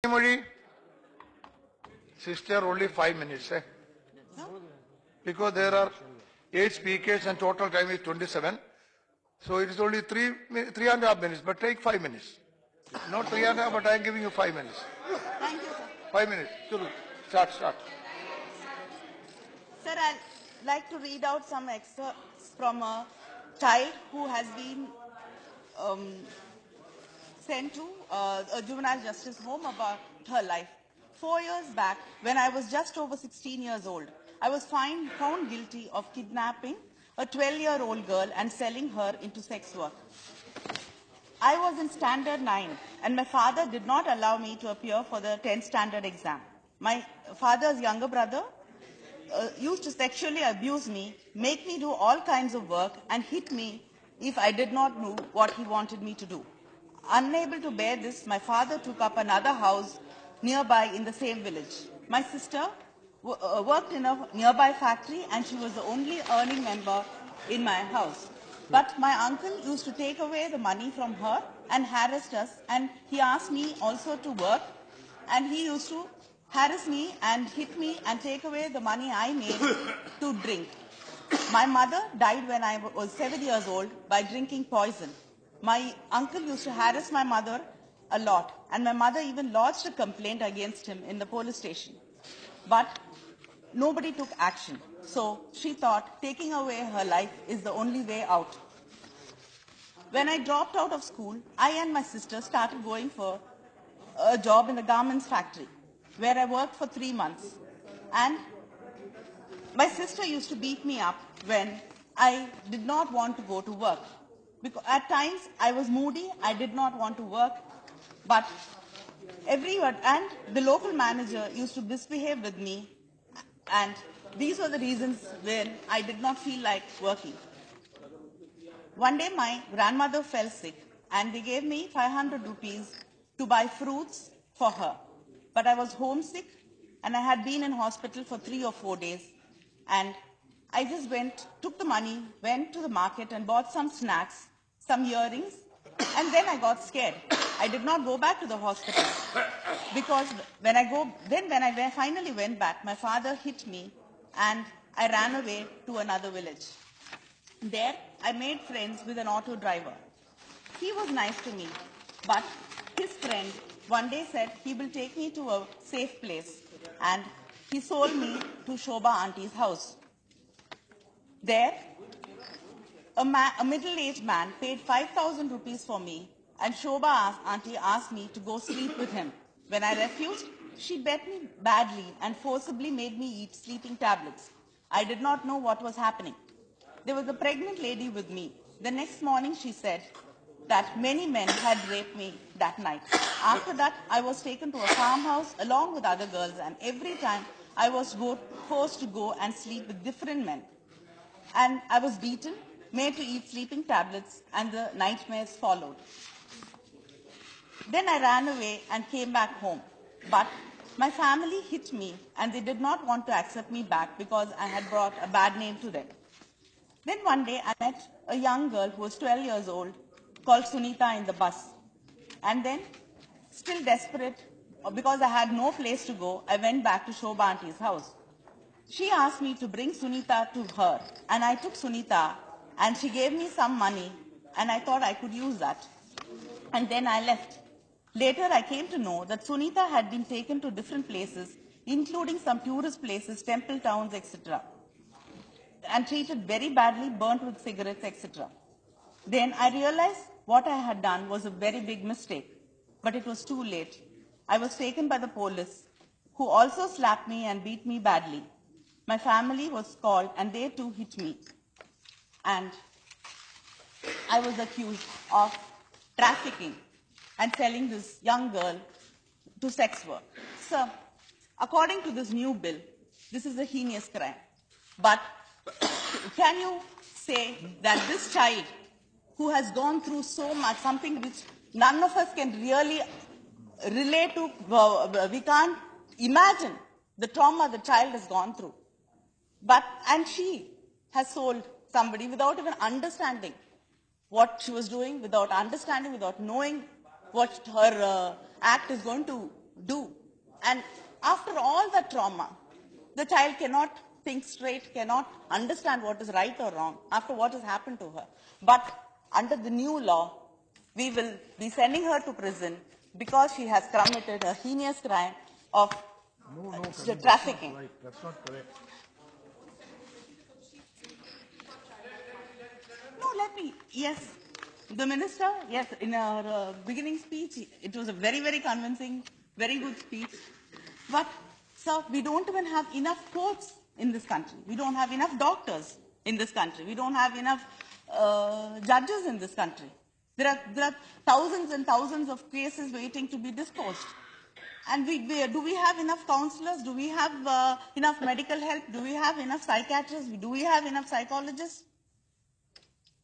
Modi, sister, only 5 minutes. Because there are 8 speakers and total time is 27. So it is only 3.5 minutes, but take 5 minutes. Not 3.5, but I am giving you 5 minutes. Thank you, sir. 5 minutes. Start. Sir, I'd like to read out some excerpts from a child who has been sent to a juvenile justice home about her life. 4 years back, when I was just over 16 years old, I was found guilty of kidnapping a 12-year-old girl and selling her into sex work. I was in standard 9 and my father did not allow me to appear for the 10th standard exam. My father's younger brother used to sexually abuse me, make me do all kinds of work and hit me if I did not know what he wanted me to do. Unable to bear this, my father took up another house nearby in the same village. My sister worked in a nearby factory and she was the only earning member in my house. But my uncle used to take away the money from her and harassed us, and he asked me also to work, and he used to harass me and hit me and take away the money I made to drink. My mother died when I was 7 years old by drinking poison. My uncle used to harass my mother a lot, and my mother even lodged a complaint against him in the police station. But nobody took action. So she thought taking away her life is the only way out. When I dropped out of school, I and my sister started going for a job in the garments factory, where I worked for 3 months. And my sister used to beat me up when I did not want to go to work. Because at times I was moody, I did not want to work, but everyone, and the local manager used to misbehave with me, and these were the reasons when I did not feel like working. One day my grandmother fell sick and they gave me 500 rupees to buy fruits for her. But I was homesick and I had been in hospital for 3 or 4 days, and I just took the money, went to the market and bought some snacks, some earrings, and then I got scared. I did not go back to the hospital because when I finally went back, my father hit me and I ran away to another village. There, I made friends with an auto driver. He was nice to me, but his friend one day said he will take me to a safe place, and he sold me to Shobha auntie's house. There, a middle-aged man paid 5,000 rupees for me, and Shobha auntie asked me to go sleep with him. When I refused, she beat me badly and forcibly made me eat sleeping tablets. I did not know what was happening. There was a pregnant lady with me. The next morning she said that many men had raped me that night. After that, I was taken to a farmhouse along with other girls, and every time I was forced to go and sleep with different men. And I was beaten, made to eat sleeping tablets, and the nightmares followed. Then I ran away and came back home. But my family hit me, and they did not want to accept me back because I had brought a bad name to them. Then one day I met a young girl who was 12 years old called Sunita in the bus. And then, still desperate, because I had no place to go, I went back to Shobha auntie's house. She asked me to bring Sunita to her, and I took Sunita, and she gave me some money, and I thought I could use that. And then I left. Later I came to know that Sunita had been taken to different places, including some tourist places, temple towns, etc., and treated very badly, burnt with cigarettes, etc. Then I realized what I had done was a very big mistake, but it was too late. I was taken by the police, who also slapped me and beat me badly. My family was called and they too hit me. And I was accused of trafficking and selling this young girl to sex work. So, according to this new bill, this is a heinous crime. But can you say that this child who has gone through so much, something which none of us can really relate to, we can't imagine the trauma the child has gone through. And she has sold somebody without even understanding what she was doing, without understanding, without knowing what her act is going to do. And after all the trauma, the child cannot think straight, cannot understand what is right or wrong after what has happened to her. But under the new law, we will be sending her to prison because she has committed a heinous crime of trafficking. That's not correct. No, let me, yes. The minister, yes, in her beginning speech, it was a very, very convincing, very good speech. But, sir, we don't even have enough courts in this country. We don't have enough doctors in this country. We don't have enough judges in this country. There are thousands and thousands of cases waiting to be disposed. And do we have enough counselors? Do we have enough medical help? Do we have enough psychiatrists? Do we have enough psychologists?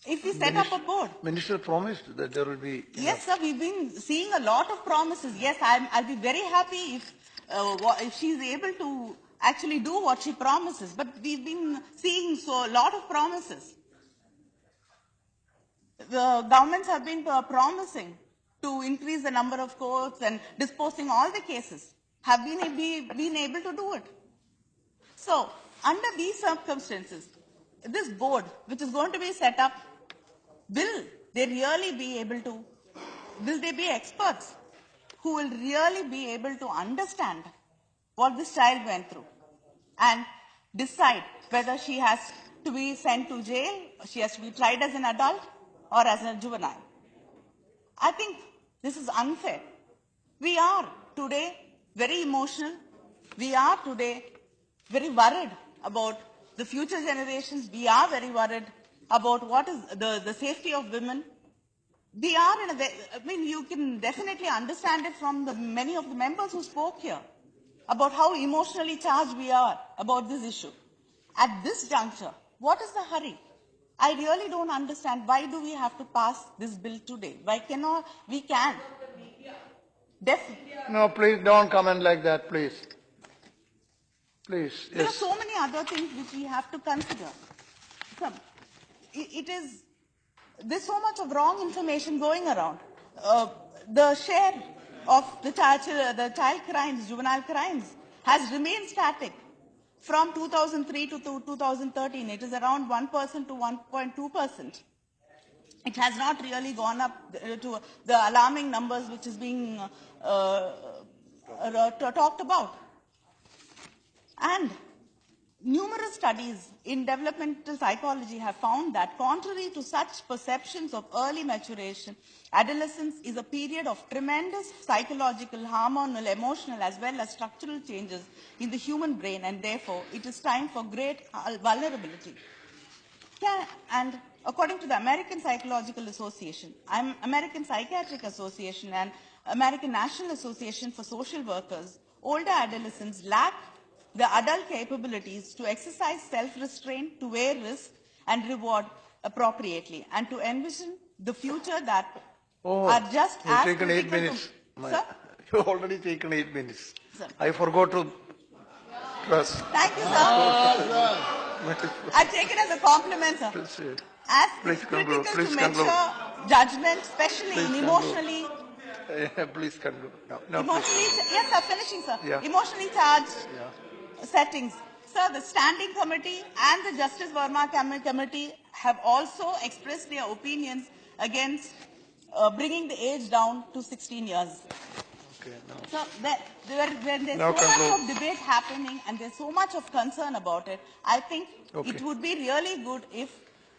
If we set up a board. Minister promised that there will be. Yes, sir, we've been seeing a lot of promises. Yes, I'll be very happy if she's able to actually do what she promises. But we've been seeing a lot of promises. The governments have been promising to increase the number of courts and disposing all the cases. Have been able to do it. So, under these circumstances, this board, which is going to be set up, will they really be able to, will they be experts who will really be able to understand what this child went through and decide whether she has to be sent to jail, she has to be tried as an adult or as a juvenile? I think this is unfair. We are today very emotional. We are today very worried about the future generations. We are very worried about what is the safety of women. We are in a way, I mean, you can definitely understand it from many of the members who spoke here about how emotionally charged we are about this issue. At this juncture, what is the hurry? I really don't understand why do we have to pass this bill today? Why cannot we can? No, please don't comment like that, please. Please, There are yes. so many other things which we have to consider. There's so much of wrong information going around. The share of the child crimes, juvenile crimes, has remained static from 2003 to 2013. It is around 1% to 1.2%. It has not really gone up to the alarming numbers which is being talked about. And numerous studies in developmental psychology have found that contrary to such perceptions of early maturation, adolescence is a period of tremendous psychological, hormonal, emotional, as well as structural changes in the human brain, and therefore it is time for great vulnerability. And according to the American Psychological Association, American Psychiatric Association, and American National Association for Social Workers, older adolescents lack the adult capabilities to exercise self-restraint, to weigh risk and reward appropriately, and to envision the future that are just you've as taken 8 critical minutes. to... Sir? You've already taken 8 minutes. Sir. I forgot to trust. Thank you, sir. I take it as a compliment, sir. As Please it's conclude. critical Please to conclude. mature judgment, especially Please in conclude. emotionally... Please conclude. No, Emotionally, yes, sir, finishing, sir. Yeah. Emotionally charged settings. Sir, the Standing Committee and the Justice Verma Committee have also expressed their opinions against bringing the age down to 16 years. Okay, no. So, when there's Now so much conclude. of debate happening and there's so much of concern about it, I think Okay. it would be really good if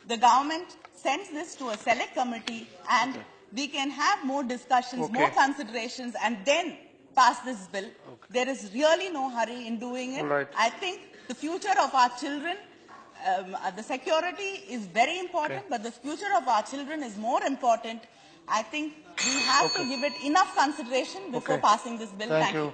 the government sends this to a select committee and we can have more discussions, Okay. more considerations, and then pass this bill. There is really no hurry in doing it. All right. I think the future of our children, the security is very important, but the future of our children is more important. I think we have to give it enough consideration before Okay. passing this bill. Thank Thank you. you.